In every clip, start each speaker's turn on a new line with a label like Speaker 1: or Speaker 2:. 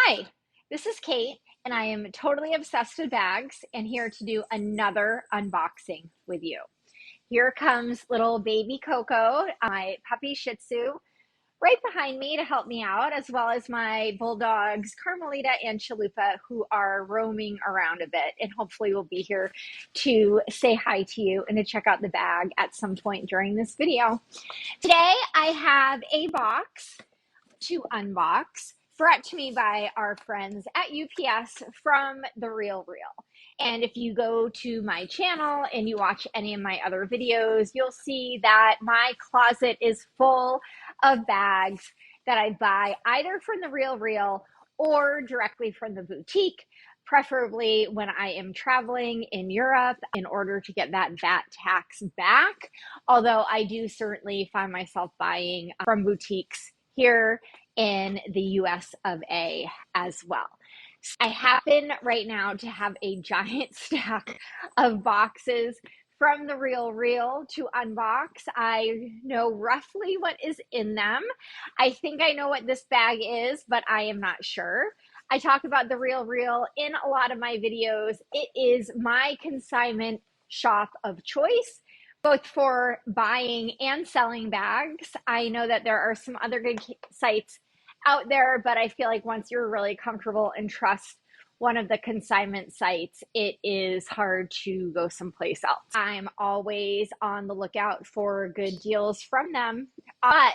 Speaker 1: Hi, this is Kate, and I am totally obsessed with bags and here to do another unboxing with you. Here comes little baby Coco, my puppy Shih Tzu, right behind me to help me out, as well as my Bulldogs, Carmelita and Chalupa, who are roaming around a bit and hopefully will be here to say hi to you and to check out the bag at some point during this video. Today, I have a box to unbox brought to me by our friends at UPS from The Real Real. And if you go to my channel and you watch any of my other videos, you'll see that my closet is full of bags that I buy either from The Real Real or directly from the boutique, preferably when I am traveling in Europe in order to get that VAT tax back. Although I do certainly find myself buying from boutiques here in the US of A as well. I happen right now to have a giant stack of boxes from The Real Real to unbox. I know roughly what is in them. I think I know what this bag is, but I am not sure. I talk about The Real Real in a lot of my videos. It is my consignment shop of choice, both for buying and selling bags. I know that there are some other good sites out there, but I feel like once you're really comfortable and trust one of the consignment sites, it is hard to go someplace else. I'm always on the lookout for good deals from them, but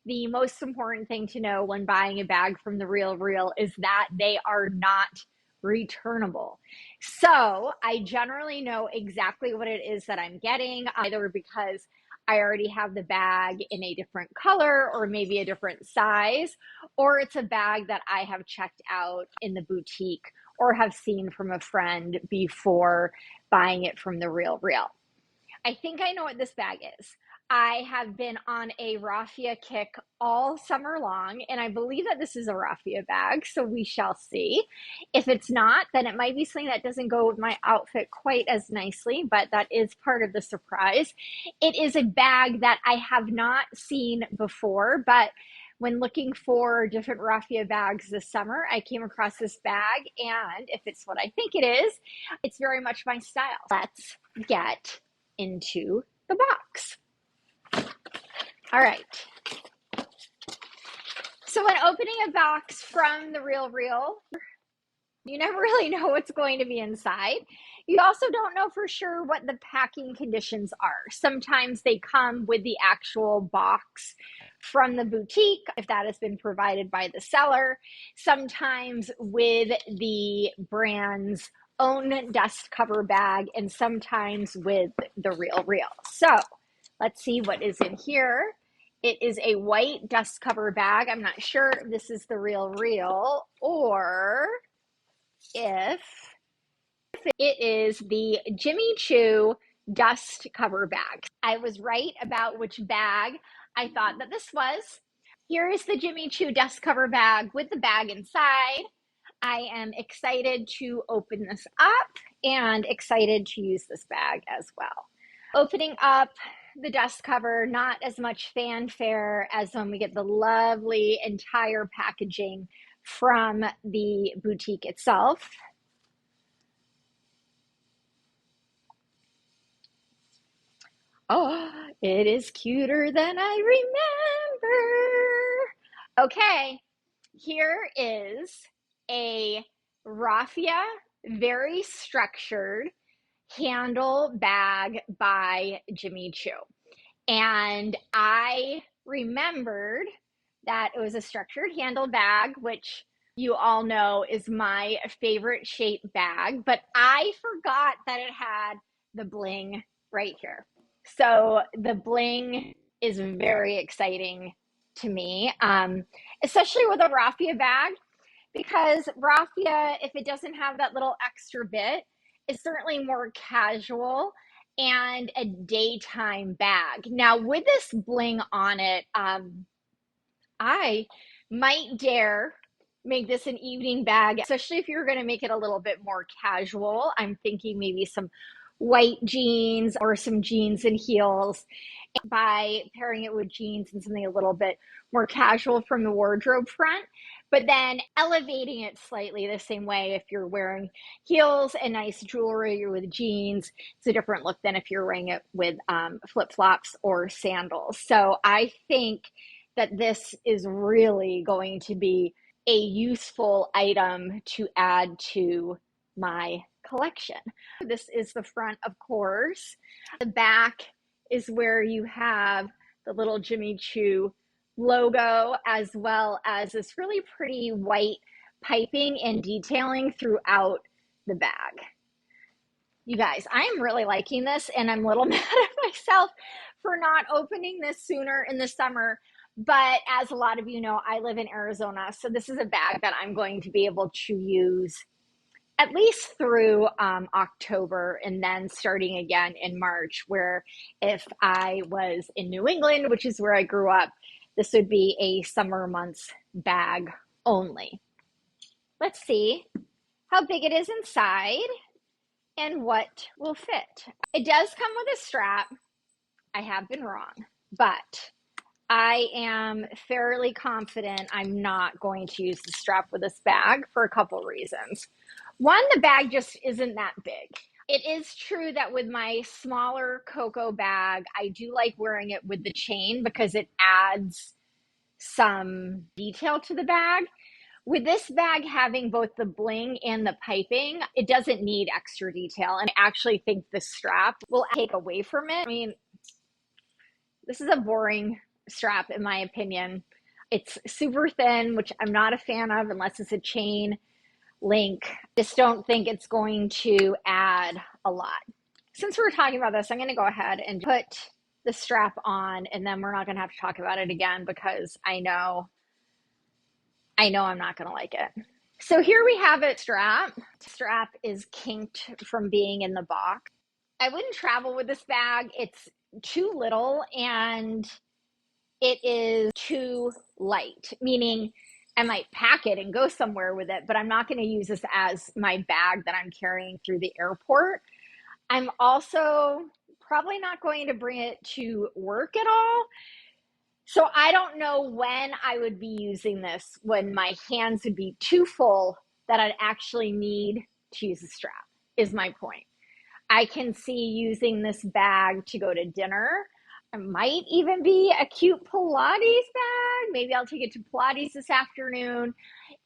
Speaker 1: the most important thing to know when buying a bag from The Real Real is that they are not returnable. So I generally know exactly what it is that I'm getting, either because I already have the bag in a different color or maybe a different size, or it's a bag that I have checked out in the boutique or have seen from a friend before buying it from The Real Real. I think I know what this bag is. I have been on a raffia kick all summer long, and I believe that this is a raffia bag, so we shall see. If it's not, then it might be something that doesn't go with my outfit quite as nicely, but that is part of the surprise. It is a bag that I have not seen before, but when looking for different raffia bags this summer, I came across this bag, and if it's what I think it is, it's very much my style. Let's get into the box. All right. So when opening a box from The Real Real, you never really know what's going to be inside. You also don't know for sure what the packing conditions are. Sometimes they come with the actual box from the boutique, if that has been provided by the seller. Sometimes with the brand's own dust cover bag, and sometimes with The Real Real. So let's see what is in here. It is a white dust cover bag. I'm not sure if this is The Real Real or if it is the Jimmy Choo dust cover bag. I was right about which bag I thought that this was. Here is the Jimmy Choo dust cover bag with the bag inside. I am excited to open this up and excited to use this bag as well. Opening up the dust cover, not as much fanfare as when we get the lovely entire packaging from the boutique itself. Oh, it is cuter than I remember. Okay, here is a raffia, very structured handle bag by Jimmy Choo. And I remembered that it was a structured handle bag, which you all know is my favorite shape bag, but I forgot that it had the bling right here. So the bling is very exciting to me, especially with a raffia bag, because raffia, if it doesn't have that little extra bit, is certainly more casual and a daytime bag. Now, with this bling on it, I might dare make this an evening bag, especially if you're going to make it a little bit more casual. I'm thinking maybe some white jeans or some jeans and heels by pairing it with jeans and something a little bit more casual from the wardrobe front, but then elevating it slightly the same way. If you're wearing heels and nice jewelry or with jeans, it's a different look than if you're wearing it with flip-flops or sandals. So I think that this is really going to be a useful item to add to my collection. This is the front, of course. The back is where you have the little Jimmy Choo logo, as well as this really pretty white piping and detailing throughout the bag. You guys, I'm really liking this, and I'm a little mad at myself for not opening this sooner in the summer. But as a lot of you know, I live in Arizona, so this is a bag that I'm going to be able to use at least through October, and then starting again in March, where if I was in New England, which is where I grew up, this would be a summer months bag only. Let's see how big it is inside and what will fit. It does come with a strap. I have been wrong, but I am fairly confident I'm not going to use the strap with this bag for a couple reasons. One, the bag just isn't that big. It is true that with my smaller Coco bag, I do like wearing it with the chain because it adds some detail to the bag. With this bag having both the bling and the piping, it doesn't need extra detail. And I actually think the strap will take away from it. I mean, this is a boring strap in my opinion. It's super thin, which I'm not a fan of unless it's a chain link. Just don't think it's going to add a lot. Since we're talking about this, I'm going to go ahead and put the strap on, and then we're not going to have to talk about it again because I know I'm not going to like it. So here we have it. Strap is kinked from being in the box. I wouldn't travel with this bag. It's too little and it is too light, meaning I might pack it and go somewhere with it, but I'm not going to use this as my bag that I'm carrying through the airport. I'm also probably not going to bring it to work at all. So I don't know when I would be using this, when my hands would be too full that I'd actually need to use a strap, is my point. I can see using this bag to go to dinner. It might even be a cute Pilates bag. Maybe I'll take it to Pilates this afternoon.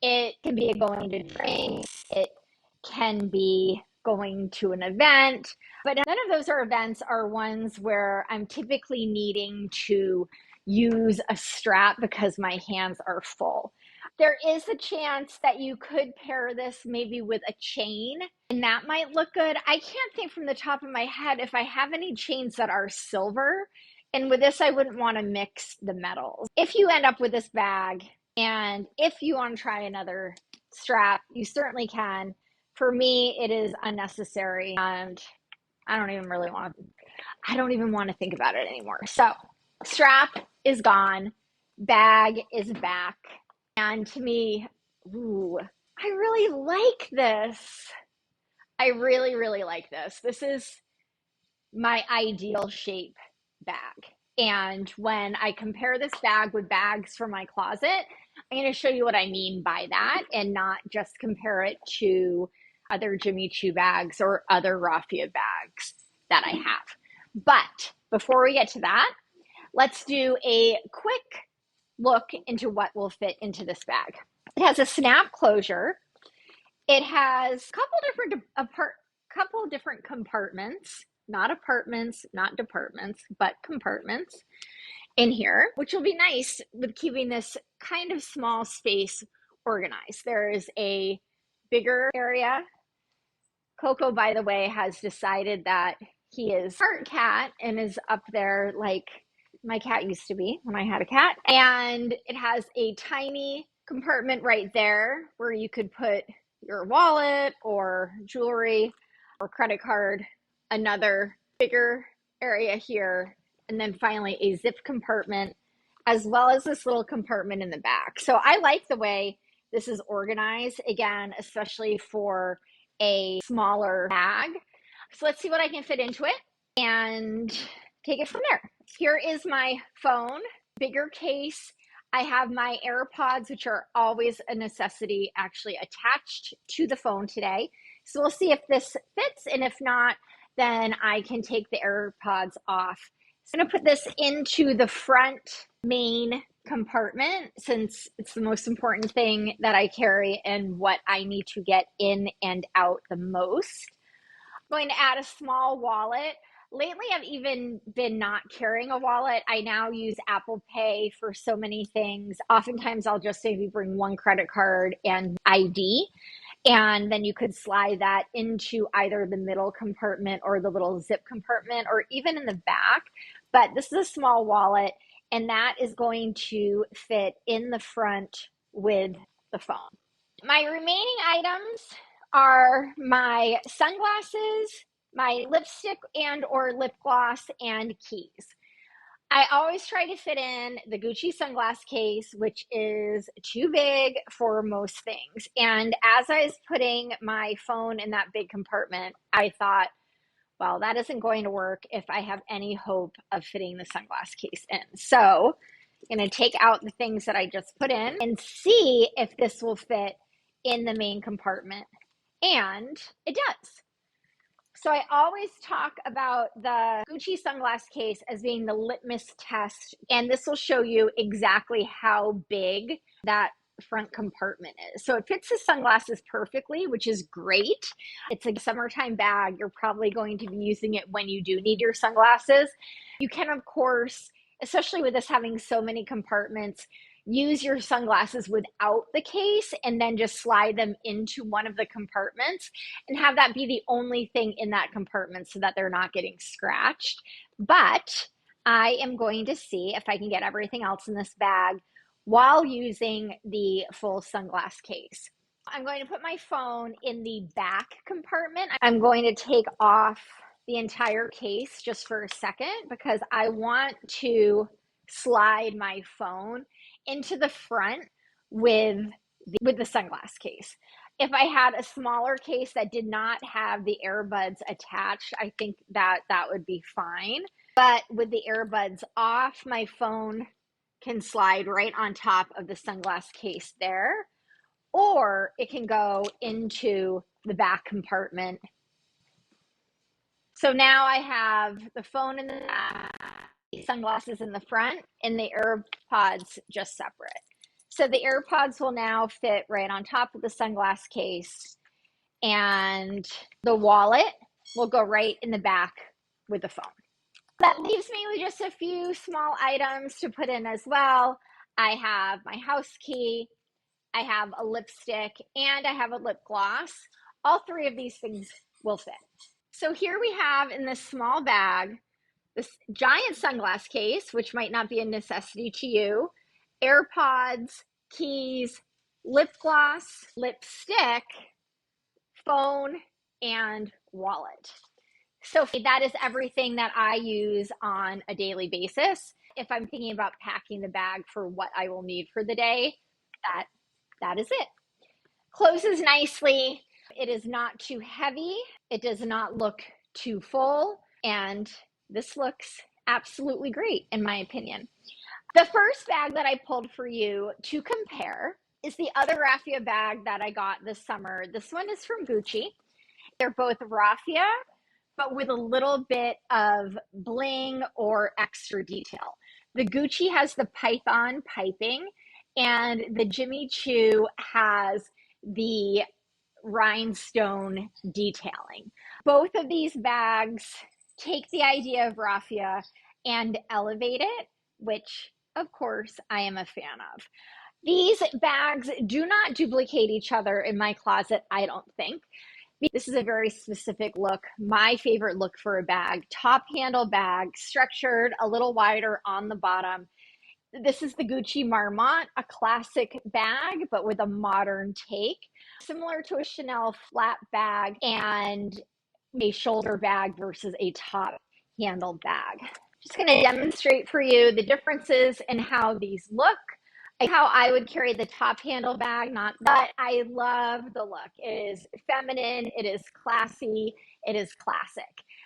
Speaker 1: It can be going to drinks. It can be going to an event. But none of those events are ones where I'm typically needing to use a strap because my hands are full. There is a chance that you could pair this maybe with a chain, and that might look good. I can't think from the top of my head if I have any chains that are silver. And with this, I wouldn't want to mix the metals. If you end up with this bag, and if you want to try another strap, you certainly can. For me, it is unnecessary, and I don't even want to think about it anymore. So, strap is gone, bag is back. And to me, ooh, I really like this. I really, really like this. This is my ideal shape bag. And when I compare this bag with bags from my closet, I'm going to show you what I mean by that and not just compare it to other Jimmy Choo bags or other Raffia bags that I have. But before we get to that, let's do a quick look into what will fit into this bag. It has a snap closure. It has a couple different compartments, not apartments, not departments, but compartments in here, which will be nice with keeping this kind of small space organized. There is a bigger area. Coco, by the way, has decided that he is part cat and is up there like my cat used to be when I had a cat. And it has a tiny compartment right there where you could put your wallet or jewelry or credit card, another bigger area here, and then finally a zip compartment, as well as this little compartment in the back. So I like the way this is organized, again, especially for a smaller bag. So let's see what I can fit into it and take it from there. Here is my phone, bigger case. I have my AirPods, which are always a necessity, actually attached to the phone today. So we'll see if this fits, and if not, then I can take the AirPods off. So I'm going to put this into the front main compartment, since it's the most important thing that I carry and what I need to get in and out the most. I'm going to add a small wallet. Lately, I've even been not carrying a wallet. I now use Apple Pay for so many things. Oftentimes, I'll just maybe bring one credit card and ID, and then you could slide that into either the middle compartment or the little zip compartment, or even in the back. But this is a small wallet, and that is going to fit in the front with the phone. My remaining items are my sunglasses, my lipstick and or lip gloss, and keys. I always try to fit in the Gucci sunglass case, which is too big for most things. And as I was putting my phone in that big compartment, I thought, well, that isn't going to work if I have any hope of fitting the sunglass case in. So I'm going to take out the things that I just put in and see if this will fit in the main compartment. And it does. So I always talk about the Gucci sunglass case as being the litmus test, and this will show you exactly how big that front compartment is. So it fits the sunglasses perfectly, which is great. It's a summertime bag. You're probably going to be using it when you do need your sunglasses. You can, of course, especially with this having so many compartments, use your sunglasses without the case and then just slide them into one of the compartments and have that be the only thing in that compartment so that they're not getting scratched. But I am going to see if I can get everything else in this bag while using the full sunglass case. I'm going to put my phone in the back compartment. I'm going to take off the entire case just for a second because I want to slide my phone into the front with the sunglass case. If I had a smaller case that did not have the earbuds attached, I think that would be fine. But with the earbuds off, my phone can slide right on top of the sunglass case there, or it can go into the back compartment. So now I have the phone in the back, sunglasses in the front, and the AirPods just separate. So the AirPods will now fit right on top of the sunglass case, and the wallet will go right in the back with the phone. That leaves me with just a few small items to put in as well. I have my house key, I have a lipstick, and I have a lip gloss. All three of these things will fit. So here we have in this small bag, this giant sunglass case, which might not be a necessity to you, AirPods, keys, lip gloss, lipstick, phone, and wallet. So that is everything that I use on a daily basis. If I'm thinking about packing the bag for what I will need for the day, that is it. Closes nicely. It is not too heavy. It does not look too full. And this looks absolutely great, in my opinion. The first bag that I pulled for you to compare is the other Raffia bag that I got this summer. This one is from Gucci. They're both Raffia, but with a little bit of bling or extra detail. The Gucci has the python piping, and the Jimmy Choo has the rhinestone detailing. Both of these bags take the idea of Raffia and elevate it, which of course I am a fan of. These bags do not duplicate each other in my closet, I don't think. This is a very specific look. My favorite look for a bag. Top handle bag, structured, a little wider on the bottom. This is the Gucci Marmont, a classic bag, but with a modern take. Similar to a Chanel flat bag and a shoulder bag versus a top handle bag. Just going to demonstrate for you the differences in how these look. How I would carry the top handle bag, not that. I love the look. It is feminine, it is classy, it is classic.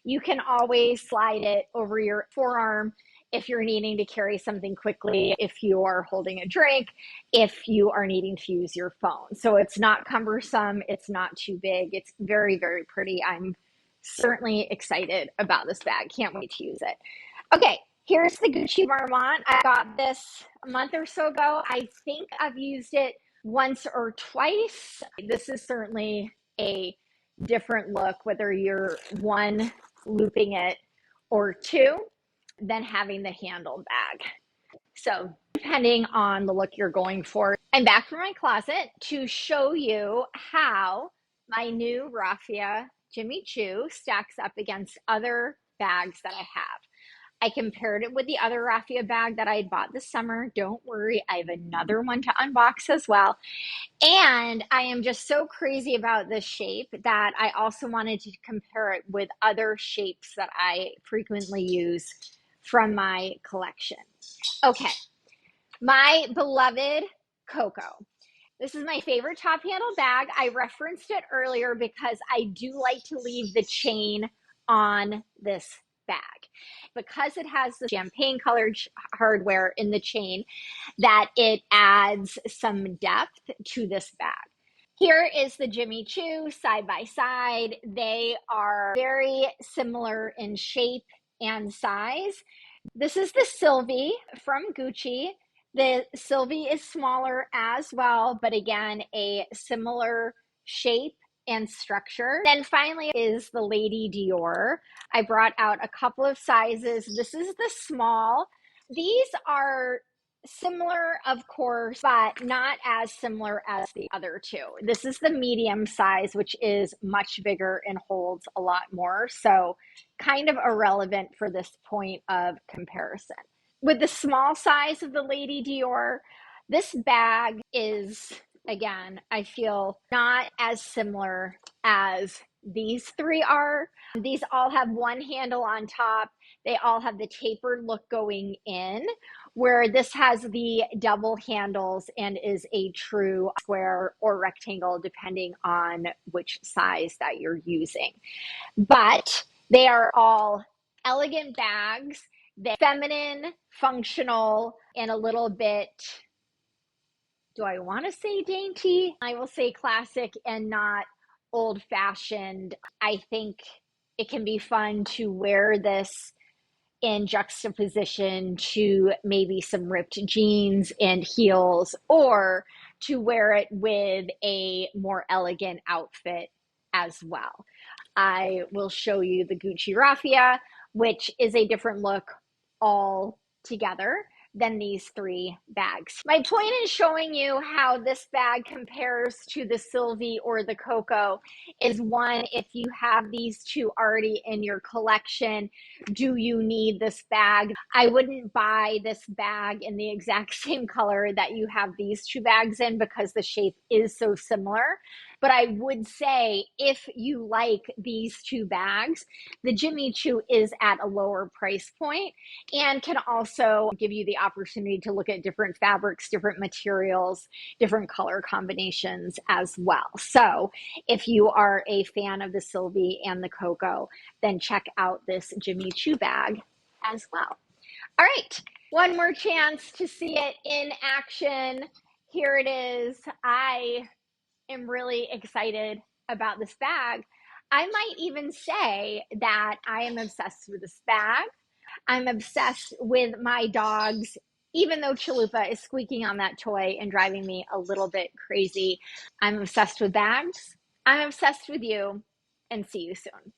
Speaker 1: You can always slide it over your forearm if you're needing to carry something quickly, if you are holding a drink, if you are needing to use your phone. So it's not cumbersome, it's not too big, it's very, very pretty. I'm certainly excited about this bag. Can't wait to use it. Okay, here's the Gucci Marmont. I got this a month or so ago. I think I've used it once or twice. This is certainly a different look, whether you're one, looping it, or two, than having the handle bag. So depending on the look you're going for. I'm back from my closet to show you how my new Raffia Jimmy Choo stacks up against other bags that I have. I compared it with the other Raffia bag that I had bought this summer. Don't worry, I have another one to unbox as well. And I am just so crazy about this shape that I also wanted to compare it with other shapes that I frequently use from my collection. Okay, my beloved Coco. This is my favorite top handle bag. I referenced it earlier because I do like to leave the chain on this bag. Because it has the champagne colored hardware in the chain, that it adds some depth to this bag. Here is the Jimmy Choo side by side. They are very similar in shape and size. This is the Sylvie from Gucci. The Sylvie is smaller as well, but again, a similar shape and structure. Then finally is the Lady Dior. I brought out a couple of sizes. This is the small. These are similar, of course, but not as similar as the other two. This is the medium size, which is much bigger and holds a lot more. So kind of irrelevant for this point of comparison. With the small size of the Lady Dior, this bag is, again, I feel not as similar as these three are. These all have one handle on top. They all have the tapered look going in, where this has the double handles and is a true square or rectangle, depending on which size that you're using. But they are all elegant bags. They're feminine, functional, and a little bit, do I want to say dainty? I will say classic and not old fashioned. I think it can be fun to wear this in juxtaposition to maybe some ripped jeans and heels, or to wear it with a more elegant outfit as well. I will show you the Gucci Raffia, which is a different look altogether than these three bags. My point in showing you how this bag compares to the Sylvie or the Coco is, one, if you have these two already in your collection, do you need this bag? I wouldn't buy this bag in the exact same color that you have these two bags in because the shape is so similar. But I would say if you like these two bags, the Jimmy Choo is at a lower price point and can also give you the opportunity to look at different fabrics, different materials, different color combinations as well. So if you are a fan of the Sylvie and the Coco, then check out this Jimmy Choo bag as well. All right, one more chance to see it in action. Here it is. I am really excited about this bag. I might even say that I am obsessed with this bag. I'm obsessed with my dogs, even though Chalupa is squeaking on that toy and driving me a little bit crazy. I'm obsessed with bags. I'm obsessed with you, and see you soon.